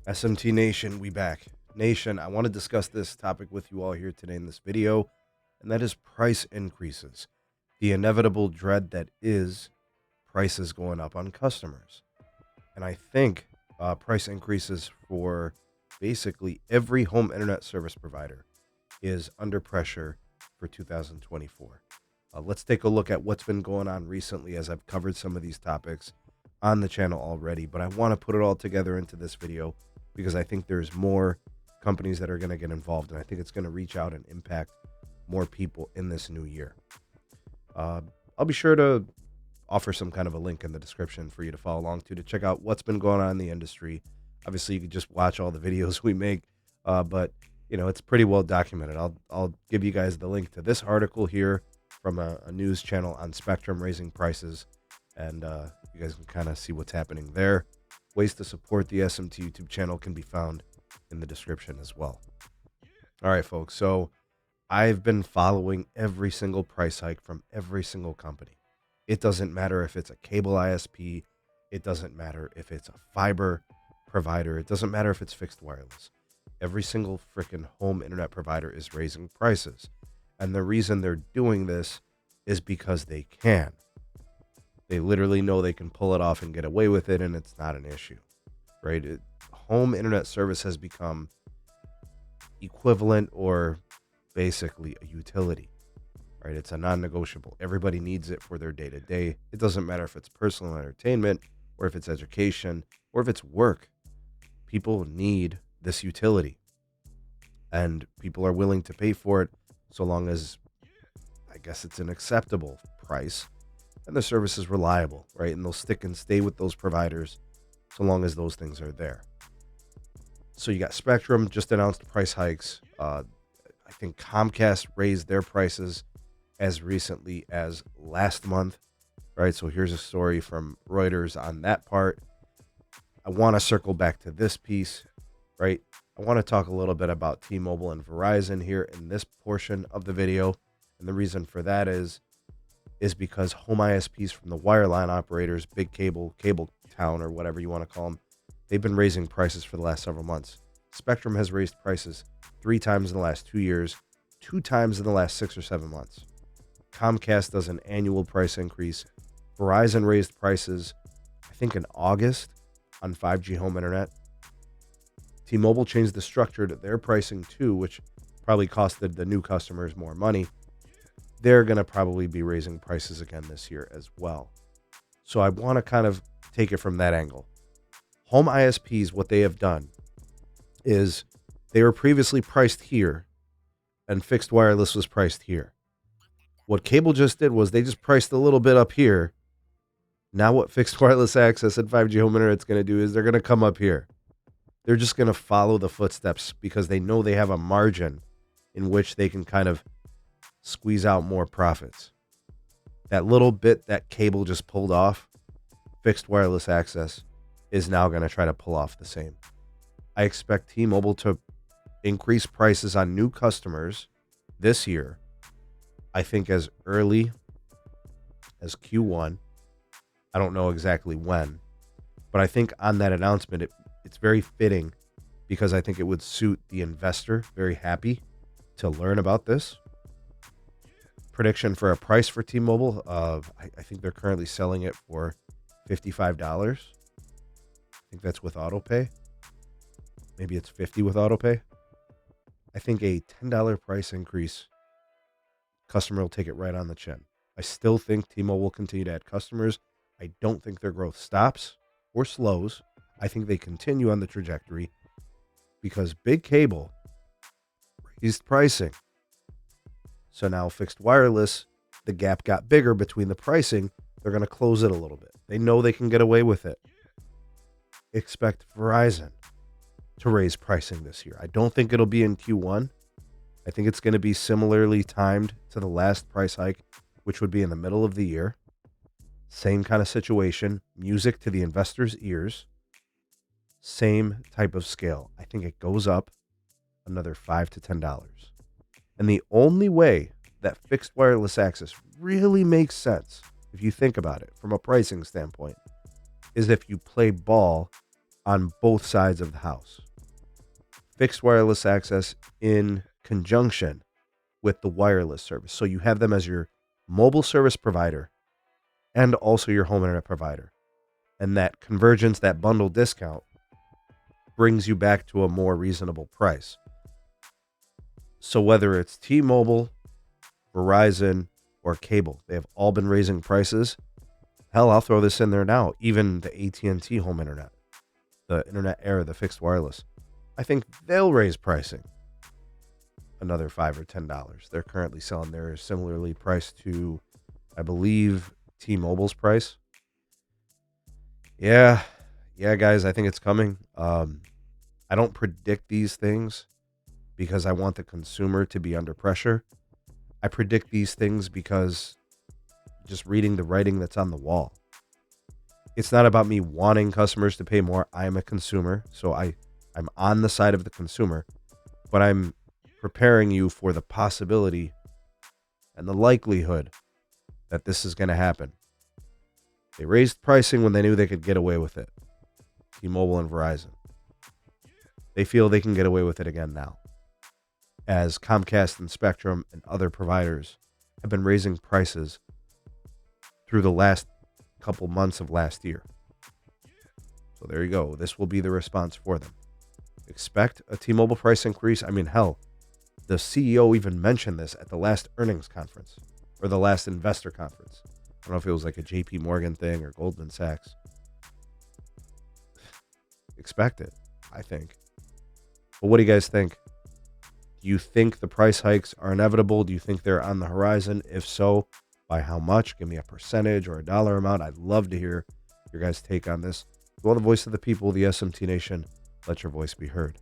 SMT Nation, we back. Nation, I want to discuss this topic with you all here today in this video, and that is price increases. The inevitable dread that is prices going up on customers. And I think price increases for basically every home internet service provider is under pressure for 2024. Let's take a look at what's been going on recently as I've covered some of these topics on the channel already, but I want to put it all together into this video because I think there's more companies that are going to get involved, and I think it's going to reach out and impact more people in this new year. I'll be sure to offer some kind of a link in the description for you to follow along to check out what's been going on in the industry. Obviously, you can just watch all the videos we make, but you know it's pretty well documented. I'll give you guys the link to this article here from a news channel on Spectrum raising prices, and you guys can kind of see what's happening there. Ways to support the SMT YouTube channel can be found in the description as well. All right, folks. So I've been following every single price hike from every single company. It doesn't matter if it's a cable ISP. It doesn't matter if it's a fiber provider. It doesn't matter if it's fixed wireless. Every single freaking home internet provider is raising prices. And the reason they're doing this is because they can. They literally know they can pull it off and get away with it, and it's not an issue, right? Home internet service has become equivalent or basically a utility, right? It's a non-negotiable. Everybody needs it for their day-to-day. It doesn't matter if it's personal entertainment or if it's education or if it's work. People need this utility, and people are willing to pay for it so long as, I guess, it's an acceptable price and the service is reliable, right? And they'll stick and stay with those providers so long as those things are there. So you got Spectrum just announced price hikes. I think Comcast raised their prices as recently as last month, right? So here's a story from Reuters on that part. I want to circle back to this piece, right? I want to talk a little bit about T-Mobile and Verizon here in this portion of the video. And the reason for that is because home ISPs from the wireline operators, big cable town, or whatever you want to call them, they've been raising prices for the last several months. Spectrum has raised prices 3 times in the last 2 years, 2 times in the last 6 or 7 months. Comcast does an annual price increase. Verizon raised prices, I think, in August on 5G home internet. T-Mobile changed the structure to their pricing too, which probably costed the new customers more money. They're going to probably be raising prices again this year as well. So I want to kind of take it from that angle. Home ISPs, what they have done is they were previously priced here and fixed wireless was priced here. What cable just did was they just priced a little bit up here. Now what fixed wireless access and 5G home internet is going to do is they're going to come up here. They're just going to follow the footsteps because they know they have a margin in which they can kind of squeeze out more profits. That little bit that cable just pulled off, fixed wireless access is now going to try to pull off the same. I expect T-Mobile to increase prices on new customers this year. I think as early as Q1. I don't know exactly when, but I think on that announcement, it's very fitting because I think it would suit the investor very happy to learn about this. Prediction for a price for T-Mobile, I think they're currently selling it for $55. I think that's with autopay. Maybe it's $50 with autopay. I think a $10 price increase, customer will take it right on the chin. I still think T-Mobile will continue to add customers. I don't think their growth stops or slows. I think they continue on the trajectory because big cable raised pricing. So now fixed wireless, the gap got bigger between the pricing. They're going to close it a little bit. They know they can get away with it. Expect Verizon to raise pricing this year. I don't think it'll be in Q1. I think it's going to be similarly timed to the last price hike, which would be in the middle of the year. Same kind of situation, music to the investors' ears. Same type of scale. I think it goes up another $5 to $10. And the only way that fixed wireless access really makes sense, if you think about it from a pricing standpoint, is if you play ball on both sides of the house. Fixed wireless access in conjunction with the wireless service. So you have them as your mobile service provider and also your home internet provider. And that convergence, that bundle discount, brings you back to a more reasonable price. So whether it's T-Mobile, Verizon, or cable, they have all been raising prices. Hell, I'll throw this in there now. Even the AT&T home internet, the internet era, the fixed wireless, I think they'll raise pricing another $5 or $10. They're currently selling theirs similarly priced to, I believe, T-Mobile's price. Yeah, guys, I think it's coming. I don't predict these things because I want the consumer to be under pressure. I predict these things because just reading the writing that's on the wall. It's not about me wanting customers to pay more. I am a consumer, so I'm on the side of the consumer, but I'm preparing you for the possibility and the likelihood that this is going to happen. They raised pricing when they knew they could get away with it. T-Mobile and Verizon. They feel they can get away with it again now, as Comcast and Spectrum and other providers have been raising prices through the last couple months of last year. So there you go. This will be the response for them. Expect a T-Mobile price increase. I mean, hell, the CEO even mentioned this at the last earnings conference or the last investor conference. I don't know if it was like a JP Morgan thing or Goldman Sachs. Expect it, I think. But what do you guys think? Do you think the price hikes are inevitable? Do you think they're on the horizon? If so, by how much? Give me a percentage or a dollar amount. I'd love to hear your guys' take on this. You want the voice of the people, the SMT Nation. Let your voice be heard.